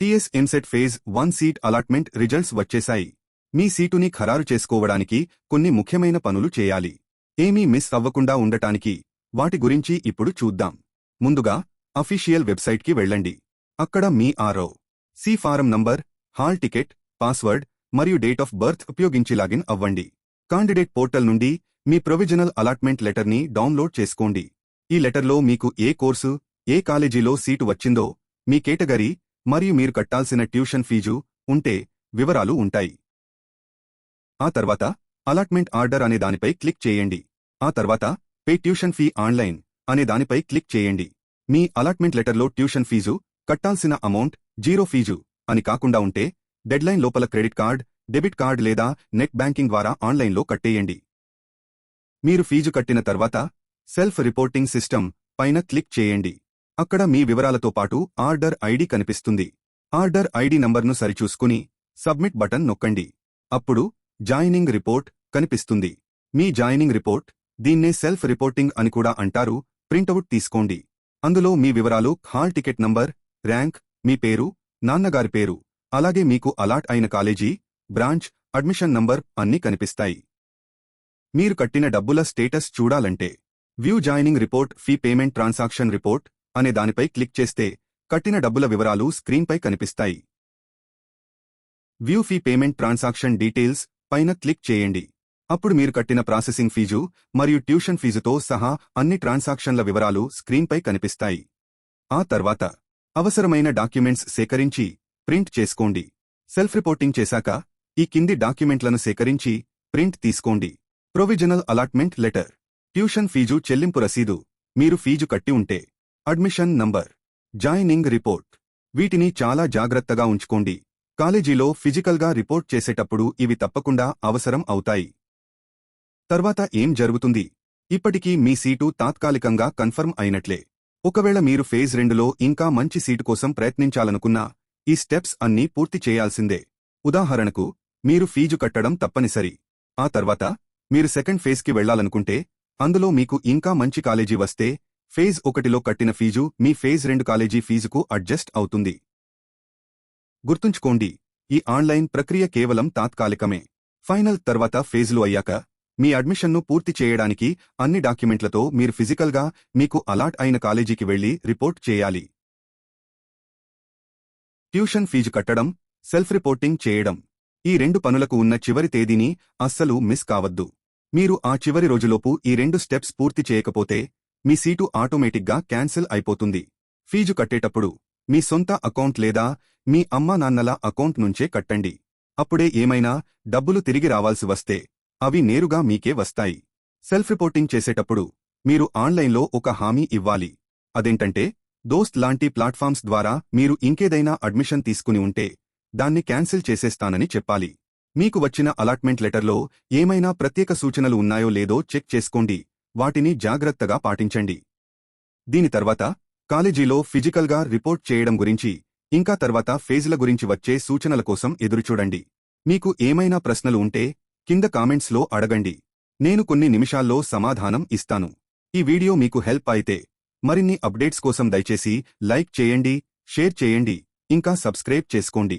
TS EAMCET phase 1 seat allotment results వచ్చేశాయి. మీ సీటుని ఖరారు చేసుకోవడానికి కొన్ని ముఖ్యమైన పనులు చేయాలి. ఏమీ మిస్ అవ్వకుండా ఉండటానికి వాటి గురించి ఇప్పుడు చూద్దాం. ముందుగా అఫీషియల్ వెబ్సైట్కి వెళ్ళండి. అక్కడ మీ ROC form number, hall ticket, password మరియు డేట్ ఆఫ్ బర్త్ ఉపయోగించి లాగిన్ అవ్వండి. కాండిడేట్ పోర్టల్ నుండి మీ ప్రొవిజనల్ అలాట్మెంట్ లెటర్ని డౌన్లోడ్ చేసుకోండి. ఈ లెటర్లో మీకు ఏ కోర్సు, ఏ కాలేజీలో సీటు వచ్చిందో, మీ కేటగిరీ మరియు మీరు కట్టాల్సిన ట్యూషన్ ఫీజు ఉంటే వివరాలు ఉంటాయి. ఆ తర్వాత అలాట్మెంట్ ఆర్డర్ అనే దానిపై క్లిక్ చేయండి. ఆ తర్వాత పే ట్యూషన్ ఫీ ఆన్లైన్ అనే దానిపై క్లిక్ చేయండి. మీ అలాట్మెంట్ లెటర్లో ట్యూషన్ ఫీజు, కట్టాల్సిన అమౌంట్ 0 ఫీజు అని కాకుండా ఉంటే డెడ్లైన్ లోపల క్రెడిట్ కార్డ్, డెబిట్ కార్డ్ లేదా నెట్ బ్యాంకింగ్ ద్వారా ఆన్లైన్లో కట్టేయండి. మీరు ఫీజు కట్టిన తర్వాత సెల్ఫ్ రిపోర్టింగ్ సిస్టమ్ పైన క్లిక్ చేయండి. అక్కడ మీ వివరాలతో పాటు ఆర్డర్ ఐడి కనిపిస్తుంది. ఆర్డర్ ఐడి నంబర్ను సరిచూసుకుని సబ్మిట్ బటన్ నొక్కండి. అప్పుడు జాయినింగ్ రిపోర్ట్ కనిపిస్తుంది. మీ జాయినింగ్ రిపోర్ట్, దీన్నే సెల్ఫ్ రిపోర్టింగ్ అని కూడా అంటారు, ప్రింటౌట్ తీసుకోండి. అందులో మీ వివరాలు, హాల్ టికెట్ నంబర్, ర్యాంక్, మీ పేరు, నాన్నగారి పేరు, అలాగే మీకు అలాట్ అయిన కాలేజీ, బ్రాంచ్, అడ్మిషన్ నంబర్ అన్నీ కనిపిస్తాయి. మీరు కట్టిన డబ్బుల స్టేటస్ చూడాలంటే view joining report, fee payment transaction report అనే దానిపై క్లిక్ చేస్తే కట్టిన డబ్బుల వివరాలు స్క్రీన్పై కనిపిస్తాయి. View fee payment transaction details పైన క్లిక్ చేయండి. అప్పుడు మీరు కట్టిన ప్రాసెసింగ్ ఫీజు మరియు ట్యూషన్ ఫీజుతో సహా అన్ని ట్రాన్సాక్షన్ల వివరాలు స్క్రీన్పై కనిపిస్తాయి. ఆ తర్వాత అవసరమైన డాక్యుమెంట్స్ సేకరించి ప్రింట్ చేసుకోండి. సెల్ఫ్ రిపోర్టింగ్ చేశాక ఈ కింది డాక్యుమెంట్లను సేకరించి ప్రింట్ తీసుకోండి. Provisional allotment letter, tuition fee చెల్లింపు రసీదు, మీరు ఫీజు కట్టి ఉంటే, అడ్మిషన్ నంబర్, జాయినింగ్ రిపోర్ట్. వీటిని చాలా జాగ్రత్తగా ఉంచుకోండి. కాలేజీలో ఫిజికల్గా రిపోర్ట్ చేసేటప్పుడు ఇవి తప్పకుండా అవసరం అవుతాయి. తర్వాత ఏం జరుగుతుంది? ఇప్పటికీ మీ సీటు తాత్కాలికంగా కన్ఫర్మ్ అయినట్లే. ఒకవేళ మీరు ఫేజ్ 2లో ఇంకా మంచి సీటు కోసం ప్రయత్నించాలనుకున్నా ఈ స్టెప్స్ అన్నీ పూర్తి చేయాల్సిందే. ఉదాహరణకు, మీరు ఫీజు కట్టడం తప్పనిసరి. ఆ తర్వాత మీరు సెకండ్ ఫేజ్కి వెళ్లాలనుకుంటే, అందులో మీకు ఇంకా మంచి కాలేజీ వస్తే ఫేజ్ 1లో కట్టిన ఫీజు మీ ఫేజ్ 2 కాలేజీ ఫీజుకు అడ్జస్ట్ అవుతుంది. గుర్తుంచుకోండి, ఈ ఆన్లైన్ ప్రక్రియ కేవలం తాత్కాలికమే. ఫైనల్ తర్వాత ఫేజ్లు అయ్యాక మీ అడ్మిషన్ను పూర్తి చేయడానికి అన్ని డాక్యుమెంట్లతో మీరు ఫిజికల్గా మీకు అలాట్ అయిన కాలేజీకి వెళ్లి రిపోర్ట్ చేయాలి. ట్యూషన్ ఫీజు కట్టడం, సెల్ఫ్ రిపోర్టింగ్ చేయడం, ఈ 2 పనులకు ఉన్న చివరి తేదీని అస్సలు మిస్ కావద్దు. మీరు ఆ చివరి రోజులోపు ఈ 2 స్టెప్స్ పూర్తి చేయకపోతే మీ సీటు ఆటోమేటిక్గా క్యాన్సిల్ అయిపోతుంది. ఫీజు కట్టేటప్పుడు మీ సొంత అకౌంట్ లేదా మీ అమ్మానాన్నల అకౌంట్ నుంచే కట్టండి. అప్పుడే ఏమైనా డబ్బులు తిరిగి రావాల్సి వస్తే అవి నేరుగా మీకే వస్తాయి. సెల్ఫ్ రిపోర్టింగ్ చేసేటప్పుడు మీరు ఆన్లైన్లో ఒక హామీ ఇవ్వాలి. అదేంటంటే, దోస్త్ లాంటి ప్లాట్ఫామ్స్ ద్వారా మీరు ఇంకేదైనా అడ్మిషన్ తీసుకుని ఉంటే దాన్ని క్యాన్సిల్ చేసేస్తానని చెప్పాలి. మీకు వచ్చిన అలాట్మెంట్ లెటర్లో ఏమైనా ప్రత్యేక సూచనలు ఉన్నాయో లేదో చెక్ చేసుకోండి. వాటిని జాగ్రత్తగా పాటించండి. దీని తర్వాత కాలేజీలో ఫిజికల్గా రిపోర్ట్ చేయడం గురించి, ఇంకా తర్వాత ఫేజ్ల గురించి వచ్చే సూచనల కోసం ఎదురుచూడండి. మీకు ఏమైనా ప్రశ్నలు ఉంటే కింద కామెంట్స్లో అడగండి. నేను కొన్ని నిమిషాల్లో సమాధానం ఇస్తాను. ఈ వీడియో మీకు హెల్ప్ అయితే మరిన్ని అప్డేట్స్ కోసం దయచేసి లైక్ చేయండి, షేర్ చేయండి, ఇంకా సబ్స్క్రైబ్ చేసుకోండి.